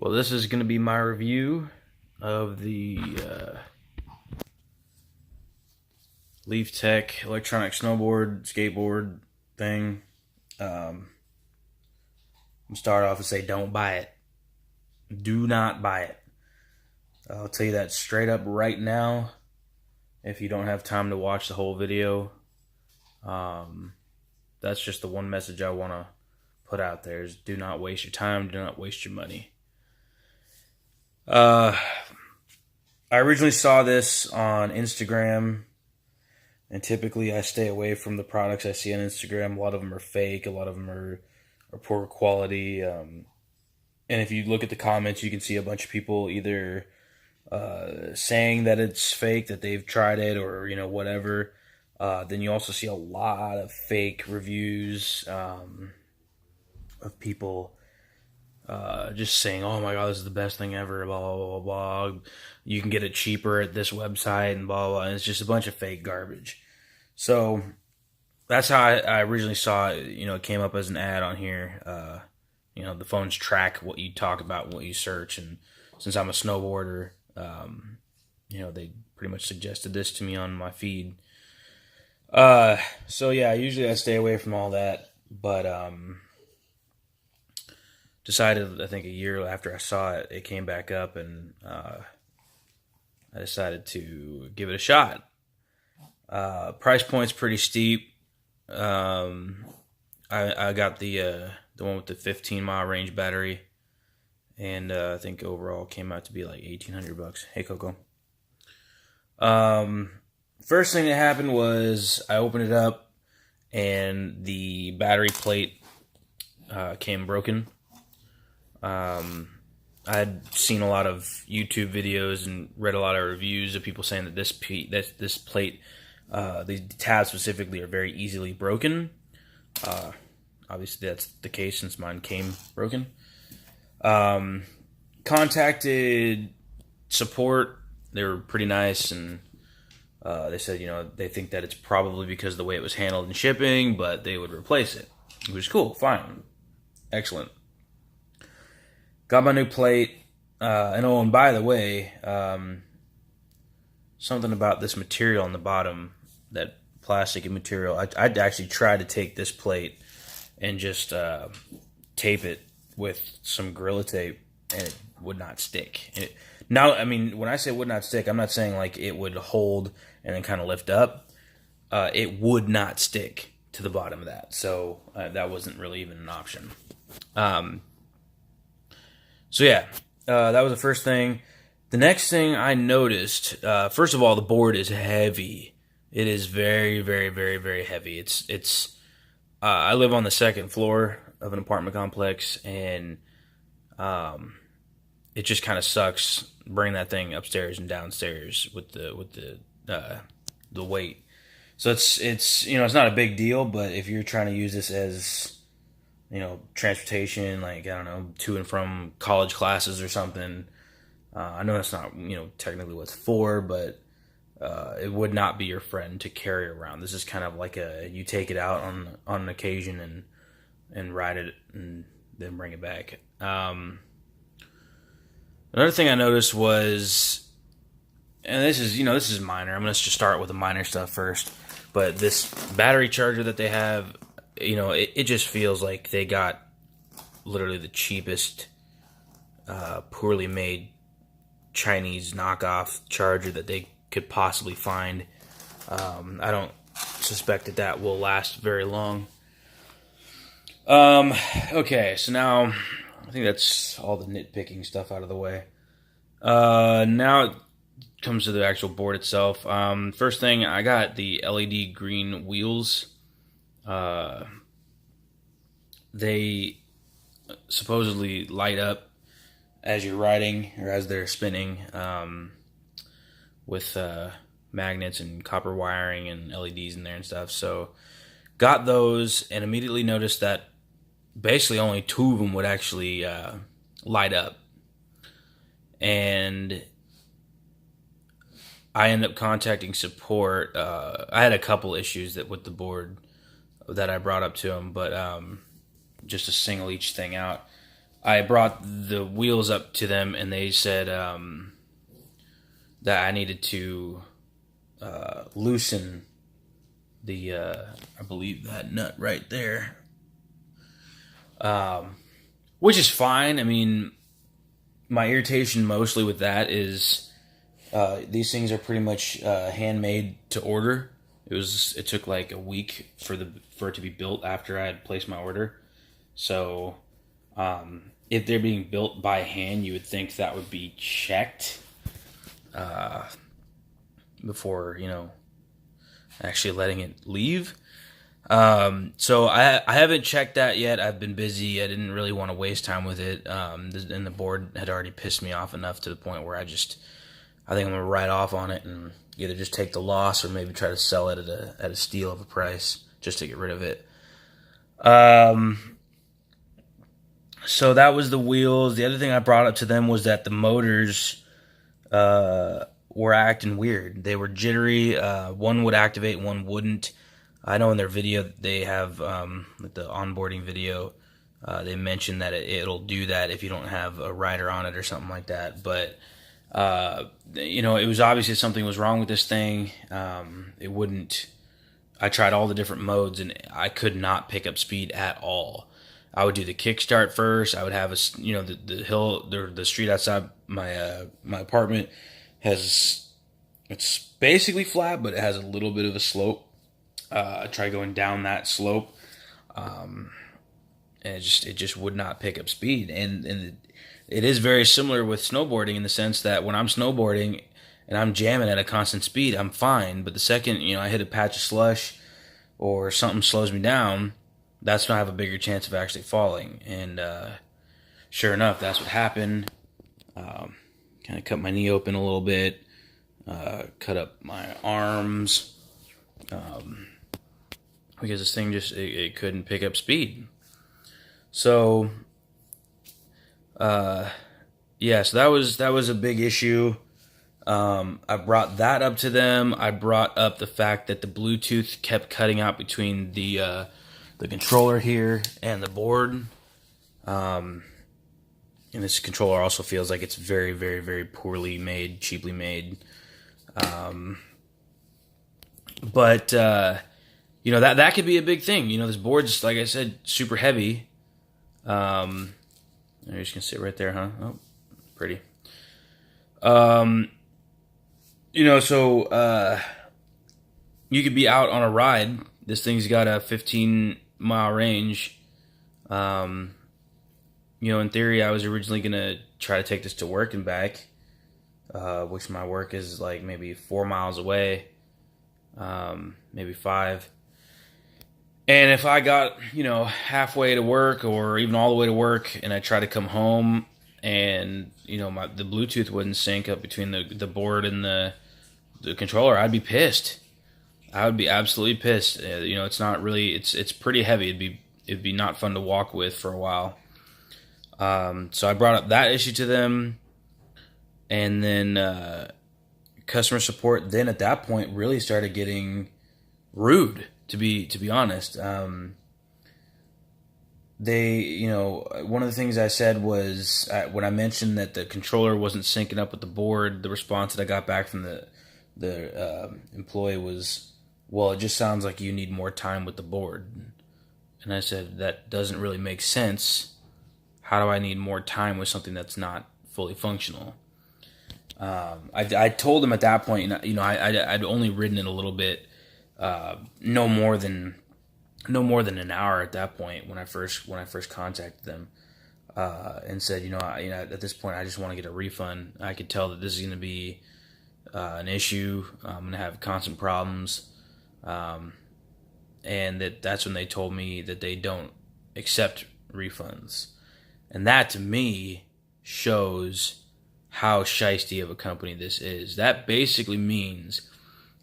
Well, this is going to be my review of the Leiftech electronic snowboard, skateboard thing. I'm start off and say don't buy it. Do not buy it. I'll tell you that straight up right now. If you don't have time to watch the whole video, that's just the one message I want to put out there is do not waste your time, do not waste your money. I originally saw this on Instagram, and typically I stay away from the products I see on Instagram. A lot of them are fake, a lot of them are poor quality. And if you look at the comments, you can see a bunch of people either saying that it's fake, that they've tried it, or whatever. Then you also see a lot of fake reviews of people just saying, "Oh my god, this is the best thing ever." Blah blah blah blah. You can get it cheaper at this website, and blah blah. And it's just a bunch of fake garbage. So that's how I originally saw it. It came up as an ad on here. The phones track what you talk about, what you search, and since I'm a snowboarder, they pretty much suggested this to me on my feed. So yeah, usually I stay away from all that, but decided, I think a year after I saw it, it came back up, and I decided to give it a shot. Price point's pretty steep. I got the one with the 15-mile range battery, and I think overall came out to be like $1,800. Hey, Coco. First thing that happened was I opened it up, and the battery plate came broken. I had seen a lot of YouTube videos and read a lot of reviews of people saying that this plate, the tabs specifically, are very easily broken. Obviously, that's the case since mine came broken. Contacted support. They were pretty nice, and they said, they think that it's probably because of the way it was handled in shipping, but they would replace it, which is cool. Fine. Excellent. Got my new plate. And by the way, something about this material on the bottom, that plastic material, I'd actually try to take this plate and just tape it with some Gorilla Tape, and it would not stick. Now, I mean, when I say would not stick, I'm not saying like it would hold and then kind of lift up. It would not stick to the bottom of that, so that wasn't really even an option. So yeah, that was the first thing. The next thing I noticed, first of all, the board is heavy. It is very, very, very, very heavy. It's. I live on the second floor of an apartment complex, and it just kind of sucks bringing that thing upstairs and downstairs with the weight. So it's not a big deal, but if you're trying to use this as transportation, like, I don't know, to and from college classes or something. I know that's not, technically what it's for, but it would not be your friend to carry around. This is kind of like you take it out on an occasion and ride it and then bring it back. Another thing I noticed was, and this is minor. I'm going to just start with the minor stuff first, but this battery charger that they have, it just feels like they got literally the cheapest, poorly made Chinese knockoff charger that they could possibly find. I don't suspect that will last very long. Okay, so now I think that's all the nitpicking stuff out of the way. Now it comes to the actual board itself. First thing, I got the LED green wheels. They supposedly light up as you're riding or as they're spinning, with magnets and copper wiring and LEDs in there and stuff. So got those and immediately noticed that basically only two of them would actually light up. And I ended up contacting support. I had a couple issues with the board that I brought up to them, but just to single each thing out. I brought the wheels up to them, and they said that I needed to loosen the, I believe that nut right there, which is fine. I mean, my irritation mostly with that is these things are pretty much handmade to order. It took like a week for it to be built after I had placed my order. So if they're being built by hand, you would think that would be checked before, actually letting it leave. So I haven't checked that yet. I've been busy. I didn't really want to waste time with it. And the board had already pissed me off enough to the point where I think I'm gonna write off on it and either just take the loss or maybe try to sell it at a steal of a price just to get rid of it. So that was the wheels. The other thing I brought up to them was that the motors were acting weird. They were jittery. One would activate, one wouldn't. I know in their video they have like the onboarding video. They mentioned that it'll do that if you don't have a rider on it or something like that. But it was obviously something was wrong with this thing. It wouldn't. I tried all the different modes and I could not pick up speed at all. I would do the kickstart first. I would have the hill, the street outside my apartment it's basically flat, but it has a little bit of a slope. I tried going down that slope, and it just would not pick up speed. And it is very similar with snowboarding in the sense that when I'm snowboarding and I'm jamming at a constant speed, I'm fine. But the second I hit a patch of slush or something slows me down, that's when I have a bigger chance of actually falling. And sure enough, that's what happened. Kind of cut my knee open a little bit, cut up my arms, because this thing just it couldn't pick up speed. So, so that was a big issue. I brought that up to them. I brought up the fact that the Bluetooth kept cutting out between the controller here and the board. And this controller also feels like it's very, very, very poorly made, cheaply made. But that could be a big thing. This board's, like I said, super heavy. You're just gonna sit right there, huh? Oh, pretty. So you could be out on a ride. This thing's got a 15-mile range. In theory, I was originally going to try to take this to work and back, which my work is like maybe 4 miles away, maybe 5. And if I got, halfway to work or even all the way to work and I try to come home and, the Bluetooth wouldn't sync up between the board and the controller, I'd be pissed. I would be absolutely pissed. It's not really, it's pretty heavy. It'd be not fun to walk with for a while. So I brought up that issue to them, and then customer support then at that point really started getting rude, to be honest. They, one of the things I said was when I mentioned that the controller wasn't syncing up with the board, the response that I got back from the employee was, well, it just sounds like you need more time with the board. And I said, that doesn't really make sense. How do I need more time with something that's not fully functional? I told him at that point, I'd only ridden it a little bit, no more than an hour at that point when I first contacted them, and said, at this point I just want to get a refund. I could tell that this is going to be an issue. I'm going to have constant problems, and that's when they told me that they don't accept refunds. And that, to me, shows how shiesty of a company this is. That basically means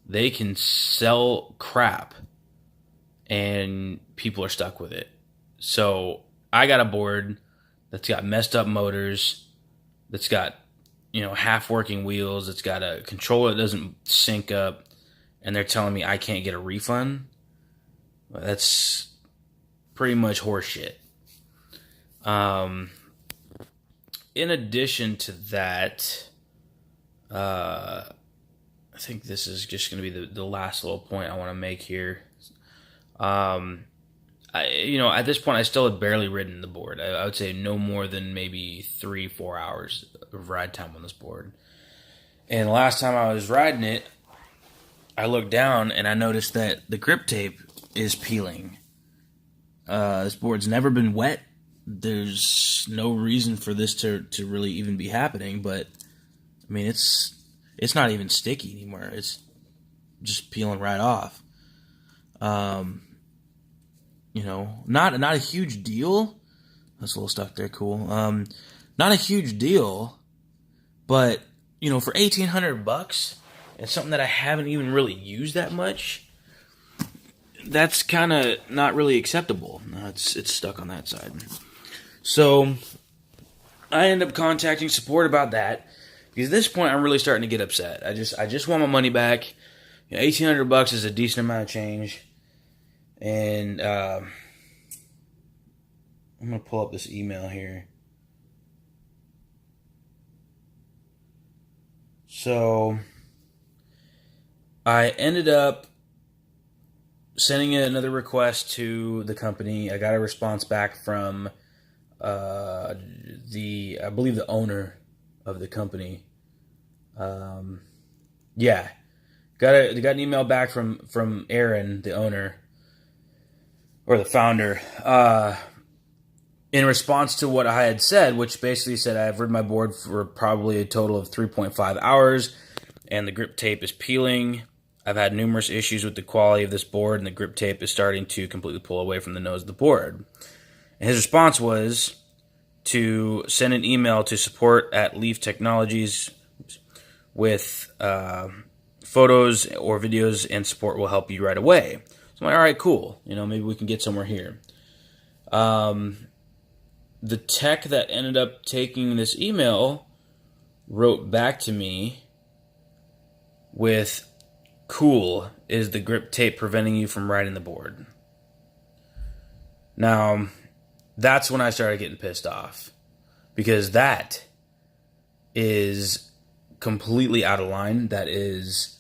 they can sell crap and people are stuck with it. So I got a board that's got messed up motors, that's got, half working wheels, that's got a controller that doesn't sync up, and they're telling me I can't get a refund. Well, that's pretty much horseshit. in addition to that, I think this is just going to be the last little point I want to make here. At this point, I still had barely ridden the board. I would say no more than maybe 3-4 hours of ride time on this board. And the last time I was riding it, I looked down and I noticed that the grip tape is peeling. This board's never been wet. There's no reason for this to really even be happening, but I mean, it's not even sticky anymore. It's just peeling right off. Not a huge deal. That's a little stuck there. Cool. Not a huge deal, but for $1,800 and something that I haven't even really used that much, that's kind of not really acceptable. It's stuck on that side. So I end up contacting support about that, because at this point I'm really starting to get upset. I just want my money back. $1,800 is a decent amount of change. And I'm going to pull up this email here. So I ended up sending another request to the company. I got a response back from I believe the owner of the company. Got an email back from Aaron, the owner, or the founder, in response to what I had said, which basically said I've ridden my board for probably a total of 3.5 hours, and the grip tape is peeling. I've had numerous issues with the quality of this board, and the grip tape is starting to completely pull away from the nose of the board. And his response was to send an email to support at Leaf Technologies with photos or videos, and support will help you right away. So I'm like, all right, cool. Maybe we can get somewhere here. The tech that ended up taking this email wrote back to me with, "Cool, is the grip tape preventing you from riding the board?" Now, that's when I started getting pissed off, because that is completely out of line. That is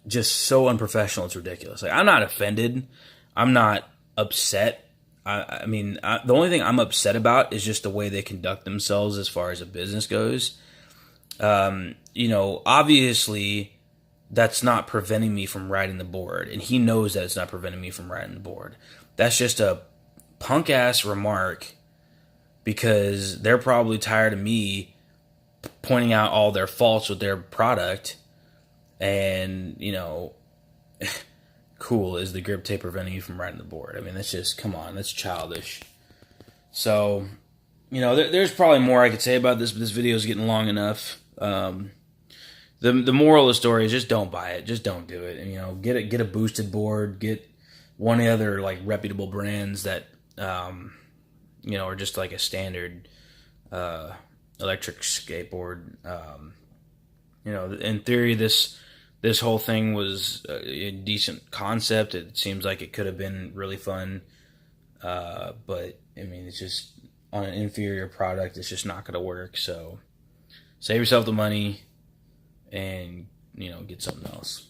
just so unprofessional. It's ridiculous. Like, I'm not offended. I'm not upset. The only thing I'm upset about is just the way they conduct themselves as far as a business goes. Obviously, that's not preventing me from riding the board, and he knows that it's not preventing me from riding the board. That's just a punk-ass remark, because they're probably tired of me pointing out all their faults with their product, and, cool, is the grip tape preventing you from riding the board? I mean, that's just, come on, that's childish. So, there's probably more I could say about this, but this video is getting long enough. The moral of the story is just don't buy it. Just don't do it. And, get a boosted board. Get one of the other, reputable brands that, are just like a standard electric skateboard. In theory, this whole thing was a decent concept. It seems like it could have been really fun. But, it's just on an inferior product. It's just not going to work. So save yourself the money and, get something else.